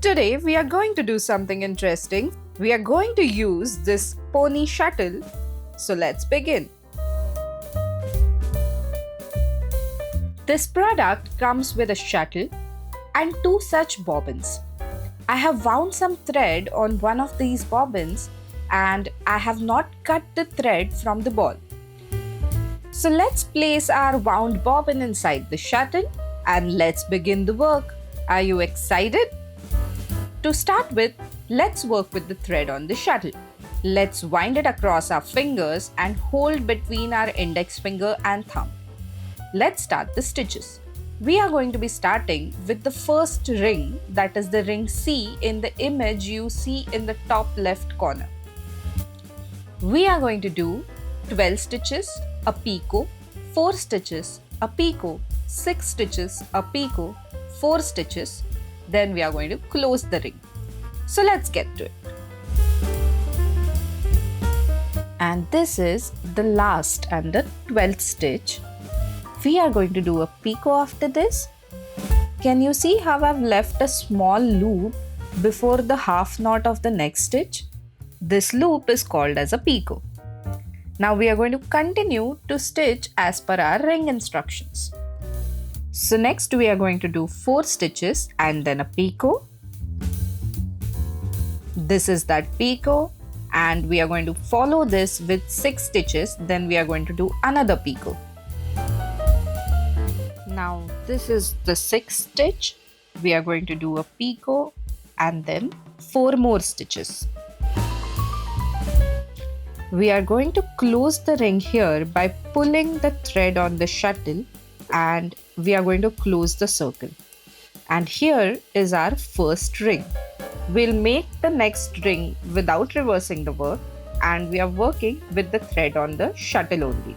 Today we are going to do something interesting. We are going to use this pony shuttle. So let's begin. This product comes with a shuttle and two such bobbins. I have wound some thread on one of these bobbins and I have not cut the thread from the ball. So let's place our wound bobbin inside the shuttle and let's begin the work. Are you excited? To start with, let's work with the thread on the shuttle. Let's wind it across our fingers and hold between our index finger and thumb. Let's start the stitches. We are going to be starting with the first ring, that is the ring C in the image you see in the top left corner. We are going to do 12 stitches, a picot, 4 stitches, a picot, 6 stitches, a picot, 4 stitches. Then we are going to close the ring. So let's get to it. And this is the last and the 12th stitch. We are going to do a picot after this. Can you see how I've left a small loop before the half knot of the next stitch? This loop is called as a picot. Now we are going to continue to stitch as per our ring instructions. So next we are going to do 4 stitches and then a picot. This is that picot and we are going to follow this with 6 stitches. Then we are going to do another picot. Now this is the 6th stitch. We are going to do a picot and then 4 more stitches. We are going to close the ring here by pulling the thread on the shuttle and we are going to close the circle. And here is our first ring. We'll make the next ring without reversing the work and we are working with the thread on the shuttle only.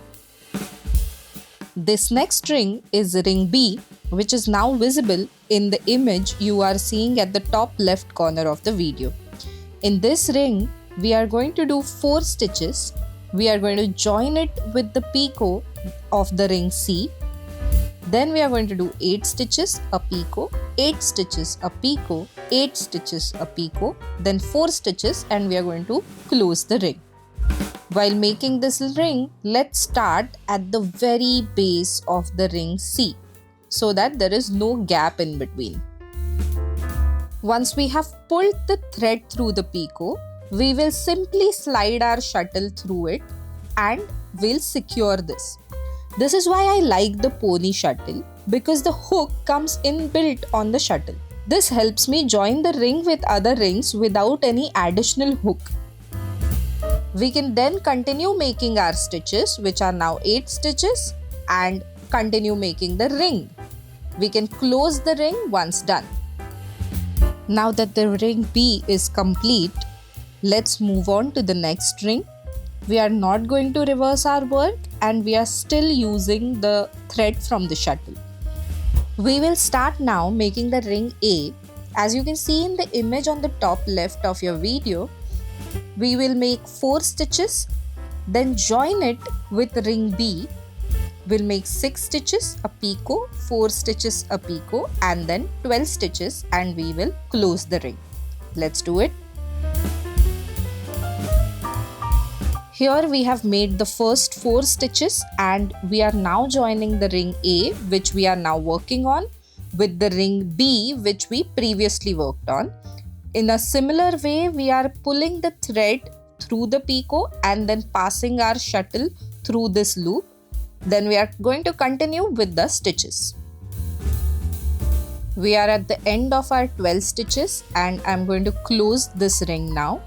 This next ring is ring B, which is now visible in the image you are seeing at the top left corner of the video. In this ring, we are going to do 4 stitches. We are going to join it with the picot of the ring C. Then we are going to do 8 stitches, a picot, 8 stitches, a picot, 8 stitches, a picot, then 4 stitches and we are going to close the ring. While making this ring, let's start at the very base of the ring C so that there is no gap in between. Once we have pulled the thread through the picot, we will simply slide our shuttle through it and we'll secure this. This is why I like the pony shuttle because the hook comes inbuilt on the shuttle. This helps me join the ring with other rings without any additional hook. We can then continue making our stitches, which are now 8 stitches, and continue making the ring. We can close the ring once done. Now that the ring B is complete, let's move on to the next ring. We are not going to reverse our work and we are still using the thread from the shuttle. We will start now making the ring A. As you can see in the image on the top left of your video, we will make 4 stitches, then join it with ring B. We'll make 6 stitches, a picot, 4 stitches, a picot, and then 12 stitches and we will close the ring. Let's do it. Here we have made the first 4 stitches and we are now joining the ring A, which we are now working on, with the ring B, which we previously worked on. In a similar way, we are pulling the thread through the picot and then passing our shuttle through this loop. Then we are going to continue with the stitches. We are at the end of our 12 stitches and I'm going to close this ring now.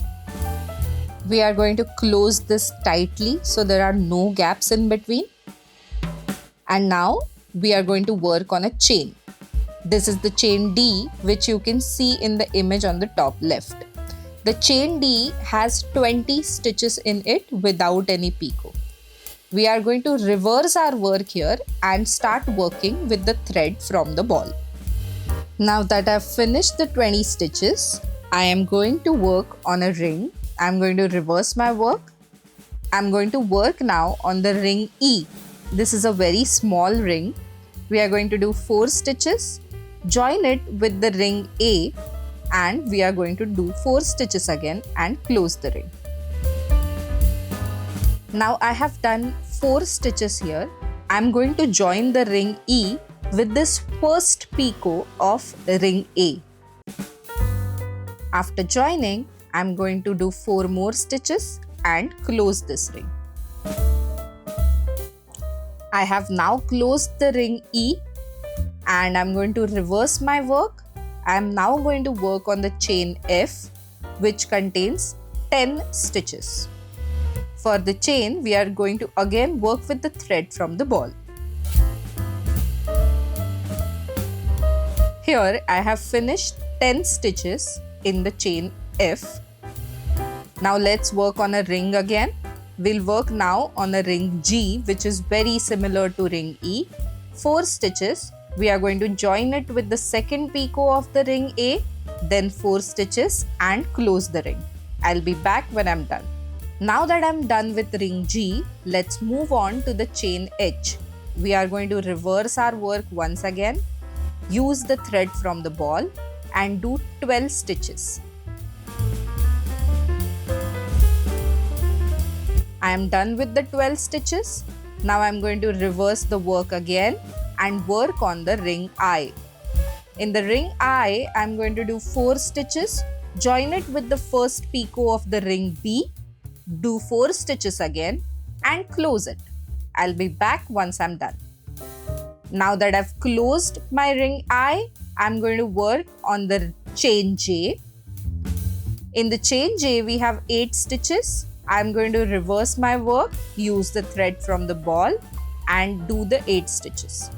We are going to close this tightly so there are no gaps in between. And now we are going to work on a chain. This is the chain D, which you can see in the image on the top left. The chain D has 20 stitches in it without any picot. We are going to reverse our work here and start working with the thread from the ball. Now that I've finished the 20 stitches, I am going to work on a ring. I'm going to reverse my work. I'm going to work now on the ring E. This is a very small ring. We are going to do 4 stitches, join it with the ring A, and we are going to do 4 stitches again and close the ring. Now I have done 4 stitches here. I'm going to join the ring E with this first picot of ring A. After joining, I'm going to do 4 more stitches and close this ring. I have now closed the ring E and I'm going to reverse my work. I'm now going to work on the chain F, which contains 10 stitches. For the chain, we are going to again work with the thread from the ball. Here I have finished 10 stitches in the chain F. Now let's work on a ring again. We'll work now on a ring G, which is very similar to ring E. 4 stitches. We are going to join it with the second picot of the ring A, then 4 stitches and close the ring. I'll be back when I'm done. Now that I'm done with ring G, let's move on to the chain H. We are going to reverse our work once again, use the thread from the ball and do 12 stitches. I am done with the 12 stitches. Now I'm going to reverse the work again and work on the ring I. In the ring I, I'm going to do 4 stitches, join it with the first picot of the ring B, do 4 stitches again and close it. I'll be back once I'm done. Now that I've closed my ring I, I'm going to work on the chain J. In the chain J, we have 8 stitches. I'm going to reverse my work, use the thread from the ball and do the 8 stitches.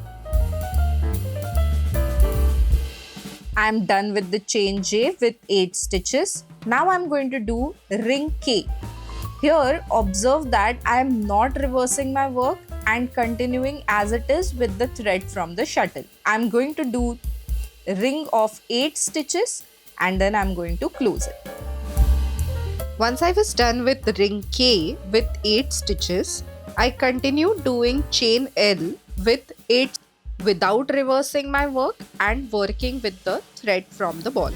I'm done with the chain J with 8 stitches. Now I'm going to do ring K. Here, observe that I am not reversing my work and continuing as it is with the thread from the shuttle. I'm going to do a ring of 8 stitches and then I'm going to close it. Once I was done with ring K with 8 stitches, I continued doing chain L with 8 without reversing my work and working with the thread from the ball.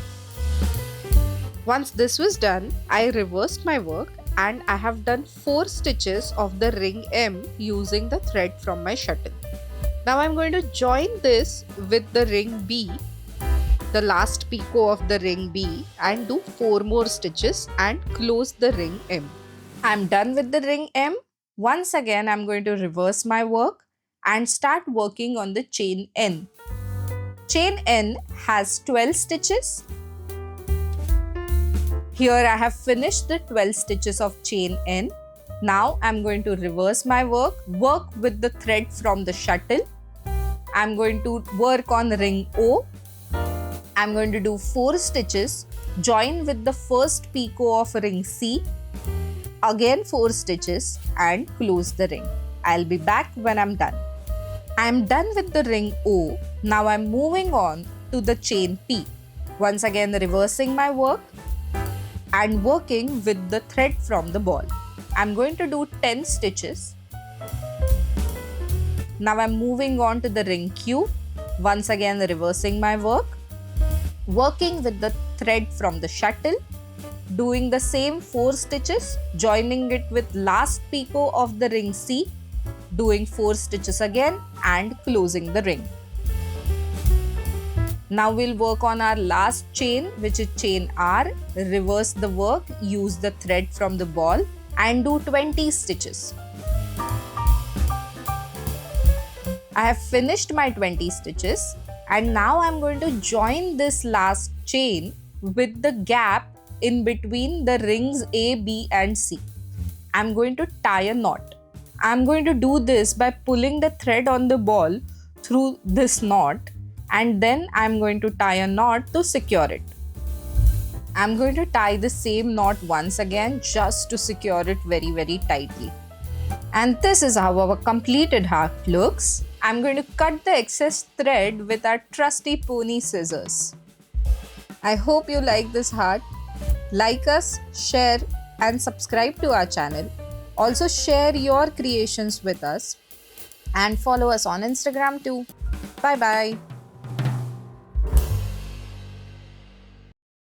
Once this was done, I reversed my work and I have done 4 stitches of the ring M using the thread from my shuttle. Now I'm going to join this with the ring B, the last picot of the ring B, and do 4 more stitches and close the ring M. I'm done with the ring M. Once again, I'm going to reverse my work and start working on the chain N. Chain N has 12 stitches. Here I have finished the 12 stitches of chain N. Now I'm going to reverse my work with the thread from the shuttle. I'm going to work on ring O. I'm going to do 4 stitches, join with the first picot of ring C, again 4 stitches and close the ring. I'll be back when I'm done. I'm done with the ring O. Now I'm moving on to the chain P. Once again reversing my work and working with the thread from the ball. I'm going to do 10 stitches. Now I'm moving on to the ring Q. Once again reversing my work, working with the thread from the shuttle, doing the same 4 stitches, joining it with last picot of the ring C, doing 4 stitches again and closing the ring. Now we'll work on our last chain, which is chain R. Reverse the work, use the thread from the ball and do 20 stitches. I have finished my 20 stitches and now I'm going to join this last chain with the gap in between the rings A, B and C. I'm going to tie a knot. I'm going to do this by pulling the thread on the ball through this knot, and then I'm going to tie a knot to secure it. I'm going to tie the same knot once again just to secure it very tightly. And this is how our completed heart looks. I'm going to cut the excess thread with our trusty pony scissors. I hope you like this heart. Like us, share and subscribe to our channel. Also share your creations with us and follow us on Instagram too. Bye bye.